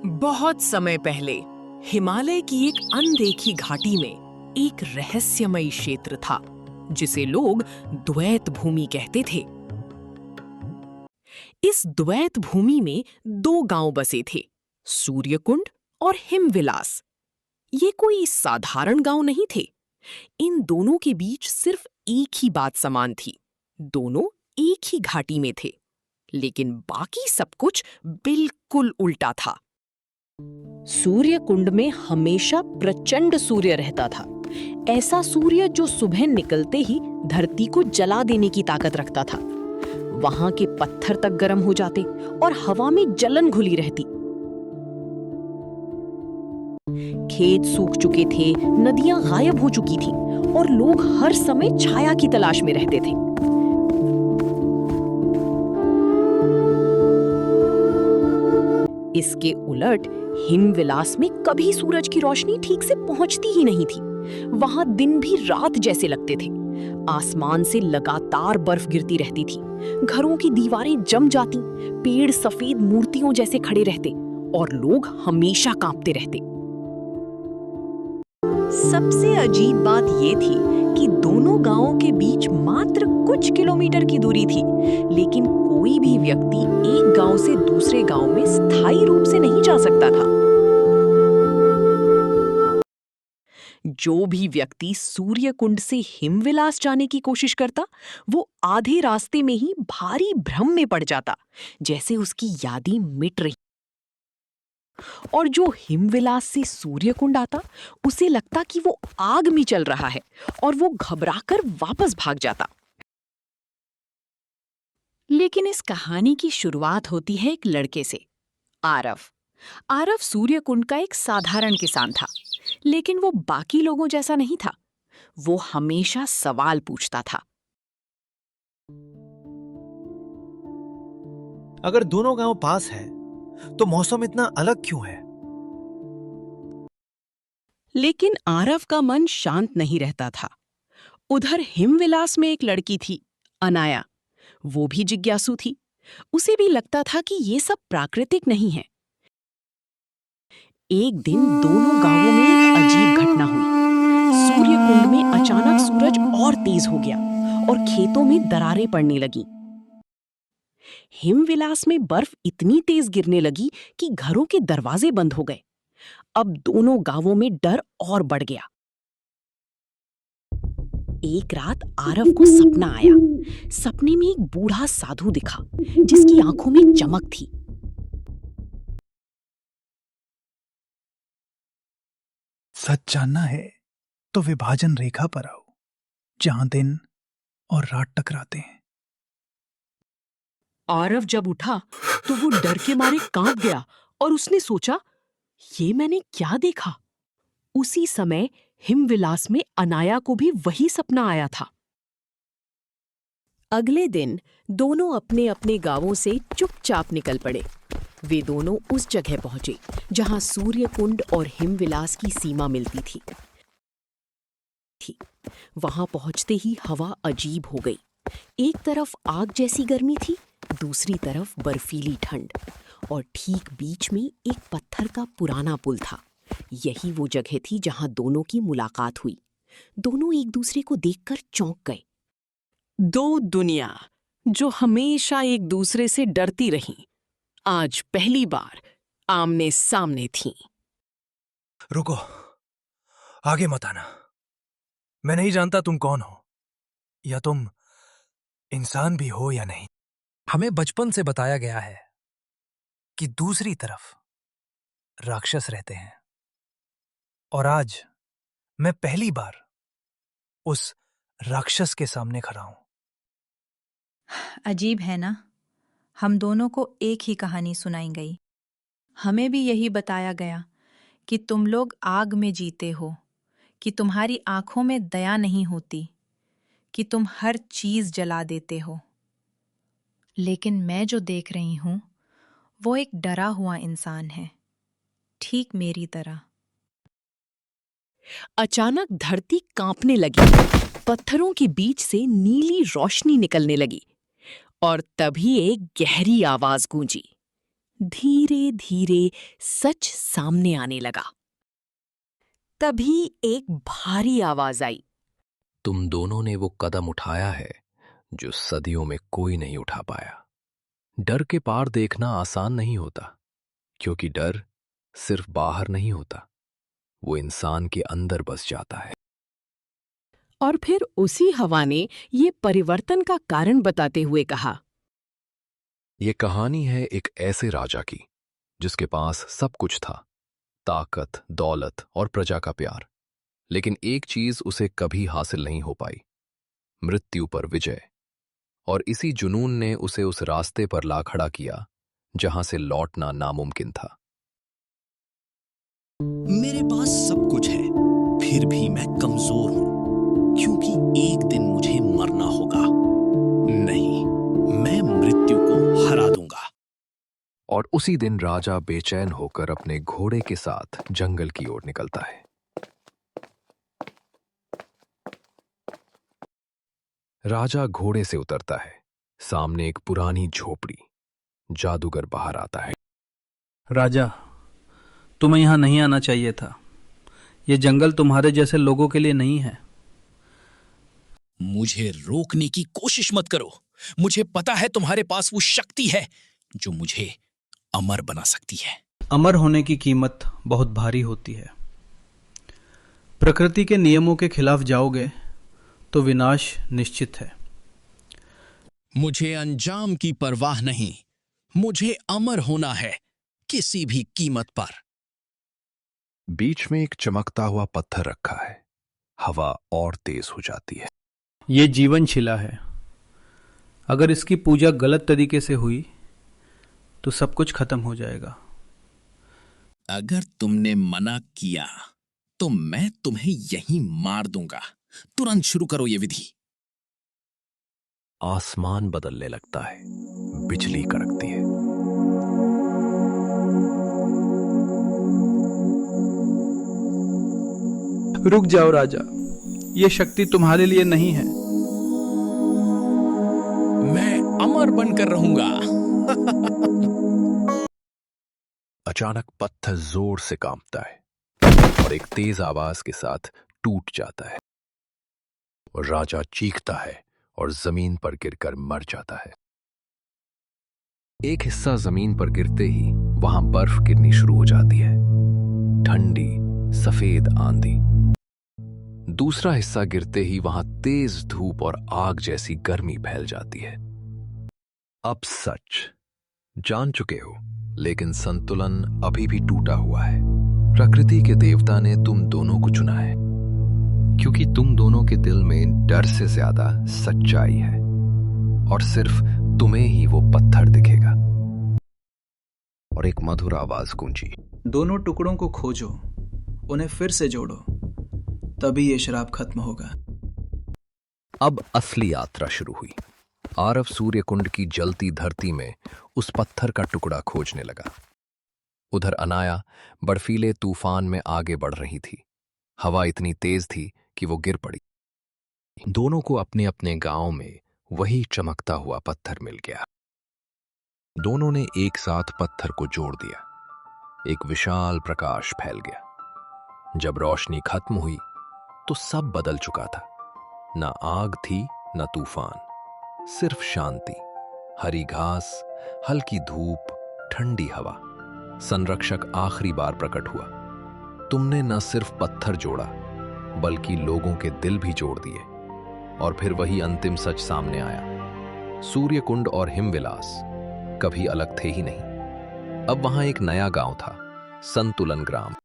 बहुत समय पहले हिमालय की एक अनदेखी घाटी में एक रहस्यमयी क्षेत्र था जिसे लोग द्वैत भूमि कहते थे। इस द्वैत भूमि में दो गांव बसे थे, सूर्यकुंड और हिमविलास। ये कोई साधारण गांव नहीं थे। इन दोनों के बीच सिर्फ एक ही बात समान थी, दोनों एक ही घाटी में थे, लेकिन बाकी सब कुछ बिल्कुल उल्टा था। सूर्य कुंड में हमेशा प्रचंड सूर्य रहता था। ऐसा सूर्य जो सुबह निकलते ही धरती को जला देने की ताकत रखता था। वहां के पत्थर तक गर्म हो जाते और हवा में जलन घुली रहती। खेत सूख चुके थे, नदियां गायब हो चुकी थीं और लोग हर समय छाया की तलाश में रहते थे। इसके उलट हिमविलास में कभी सूरज की रोशनी ठीक से पहुंचती ही नहीं थी। वहां दिन भी रात जैसे लगते थे। आसमान से लगातार बर्फ गिरती रहती थी, घरों की दीवारें जम जाती, पेड़ सफेद मूर्तियों जैसे खड़े रहते और लोग हमेशा कांपते रहते। सबसे अजीब बात यह थी कि दोनों गांवों के बीच मात्र कुछ किलोमीटर की दूरी थी, लेकिन कोई भी व्यक्ति एक गांव से दूसरे गांव में स्थायी रूप से नहीं जा सकता था। जो भी व्यक्ति सूर्यकुंड से हिमविलास जाने की कोशिश करता, वो आधे रास्ते में ही भारी भ्रम में पड़ जाता, जैसे उसकी यादें मिट रही। और जो हिमविलास से सूर्यकुंड आता, उसे लगता कि वो आग में चल रहा है और वो घबराकर वापस भाग जाता। लेकिन इस कहानी की शुरुआत होती है एक लड़के से, आरव। आरव सूर्यकुंड का एक साधारण किसान था, लेकिन वो बाकी लोगों जैसा नहीं था। वो हमेशा सवाल पूछता था। अगर दोनों गांव पास है, तो मौसम इतना अलग क्यों है? लेकिन आरव का मन शांत नहीं रहता था। उधर हिमविलास में एक लड़की थी, अनाया। वो भी जिज्ञासु थी। उसे भी लगता था कि ये सब प्राकृतिक नहीं है। एक दिन दोनों गांवों में एक अजीब घटना हुई। सूर्यकुंड में अचानक सूरज और तेज हो गया और खेतों में दरारें पड़ने लगीं। हिमविलास में बर्फ इतनी तेज गिरने लगी कि घरों के दरवाजे बंद हो गए। अब दोनों गांवों में डर और बढ़ गया। एक रात आरव को सपना आया। सपने में एक बूढ़ा साधु दिखा, जिसकी आंखों में चमक थी। सच जानना है तो विभाजन रेखा पर आओ, जहां दिन और रात टकराते हैं। आरव जब उठा तो वो डर के मारे कांप गया और उसने सोचा, ये मैंने क्या देखा? उसी समय हिमविलास में अनाया को भी वही सपना आया था। अगले दिन दोनों अपने अपने गांवों से चुपचाप निकल पड़े। वे दोनों उस जगह पहुंचे जहां सूर्यकुंड और हिमविलास की सीमा मिलती थी। वहां पहुंचते ही हवा अजीब हो गई। एक तरफ आग जैसी गर्मी थी, दूसरी तरफ बर्फीली ठंड, और ठीक बीच में एक पत्थर का पुराना पुल था। यही वो जगह थी जहां दोनों की मुलाकात हुई। दोनों एक दूसरे को देखकर चौंक गए। दो दुनिया जो हमेशा एक दूसरे से डरती रहीं, आज पहली बार आमने सामने थीं। रुको, आगे मत आना। मैं नहीं जानता तुम कौन हो, या तुम इंसान भी हो या नहीं। हमें बचपन से बताया गया है कि दूसरी तरफ राक्षस रहते हैं, और आज मैं पहली बार उस राक्षस के सामने खड़ा हूं। अजीब है ना, हम दोनों को एक ही कहानी सुनाई गई। हमें भी यही बताया गया कि तुम लोग आग में जीते हो, कि तुम्हारी आंखों में दया नहीं होती, कि तुम हर चीज जला देते हो। लेकिन मैं जो देख रही हूं, वो एक डरा हुआ इंसान है, ठीक मेरी तरह। अचानक धरती कांपने लगी, पत्थरों के बीच से नीली रोशनी निकलने लगी, और तभी एक गहरी आवाज गूंजी। धीरे धीरे सच सामने आने लगा। तभी एक भारी आवाज आई। तुम दोनों ने वो कदम उठाया है जो सदियों में कोई नहीं उठा पाया। डर के पार देखना आसान नहीं होता, क्योंकि डर सिर्फ बाहर नहीं होता, वो इंसान के अंदर बस जाता है। और फिर उसी हवा ने ये परिवर्तन का कारण बताते हुए कहा, ये कहानी है एक ऐसे राजा की जिसके पास सब कुछ था, ताकत, दौलत और प्रजा का प्यार। लेकिन एक चीज उसे कभी हासिल नहीं हो पाई, मृत्यु पर विजय। और इसी जुनून ने उसे उस रास्ते पर ला खड़ा किया जहां से लौटना नामुमकिन था। मेरे पास सब कुछ है, फिर भी मैं कमजोर हूं, क्योंकि एक दिन मुझे मरना होगा। नहीं, मैं मृत्यु को हरा दूंगा। और उसी दिन राजा बेचैन होकर अपने घोड़े के साथ जंगल की ओर निकलता है। राजा घोड़े से उतरता है। सामने एक पुरानी झोपड़ी। जादूगर बाहर आता है। राजा, तुम्हें यहां नहीं आना चाहिए था। यह जंगल तुम्हारे जैसे लोगों के लिए नहीं है। मुझे रोकने की कोशिश मत करो। मुझे पता है तुम्हारे पास वो शक्ति है जो मुझे अमर बना सकती है। अमर होने की कीमत बहुत भारी होती है। प्रकृति के नियमों के खिलाफ जाओगे तो विनाश निश्चित है। मुझे अंजाम की परवाह नहीं, मुझे अमर होना है, किसी भी कीमत पर। बीच में एक चमकता हुआ पत्थर रखा है। हवा और तेज हो जाती है। ये जीवन शिला है। अगर इसकी पूजा गलत तरीके से हुई तो सब कुछ खत्म हो जाएगा। अगर तुमने मना किया तो मैं तुम्हें यहीं मार दूंगा। तुरंत शुरू करो ये विधि। आसमान बदलने लगता है। बिजली कड़कती है। रुक जाओ राजा, ये शक्ति तुम्हारे लिए नहीं है। मैं अमर बनकर रहूंगा। अचानक पत्थर जोर से कांपता है और एक तेज आवाज के साथ टूट जाता है। और राजा चीखता है और जमीन पर गिरकर मर जाता है। एक हिस्सा जमीन पर गिरते ही वहां बर्फ गिरनी शुरू हो जाती है। ठंडी सफेद आंधी। दूसरा हिस्सा गिरते ही वहां तेज धूप और आग जैसी गर्मी फैल जाती है। अब सच जान चुके हो, लेकिन संतुलन अभी भी टूटा हुआ है। प्रकृति के देवता ने तुम दोनों को चुना है, क्योंकि तुम दोनों के दिल में डर से ज्यादा सच्चाई है। और सिर्फ तुम्हें ही वो पत्थर दिखेगा। और एक मधुर आवाज गूंजी, दोनों टुकड़ों को खोजो, उन्हें फिर से जोड़ो, तभी ये शराब खत्म होगा। अब असली यात्रा शुरू हुई। आरव सूर्य कुंड की जलती धरती में उस पत्थर का टुकड़ा खोजने लगा। उधर अनाया बर्फीले तूफान में आगे बढ़ रही थी। हवा इतनी तेज थी कि वो गिर पड़ी। दोनों को अपने अपने गांव में वही चमकता हुआ पत्थर मिल गया। दोनों ने एक साथ पत्थर को जोड़ दिया। एक विशाल प्रकाश फैल गया। जब रोशनी खत्म हुई तो सब बदल चुका था। न आग थी न तूफान, सिर्फ शांति, हरी घास, हल्की धूप, ठंडी हवा। संरक्षक आखिरी बार प्रकट हुआ। तुमने न सिर्फ पत्थर जोड़ा, बल्कि लोगों के दिल भी जोड़ दिए। और फिर वही अंतिम सच सामने आया। सूर्यकुंड और हिमविलास कभी अलग थे ही नहीं। अब वहां एक नया गांव था, संतुलन ग्राम।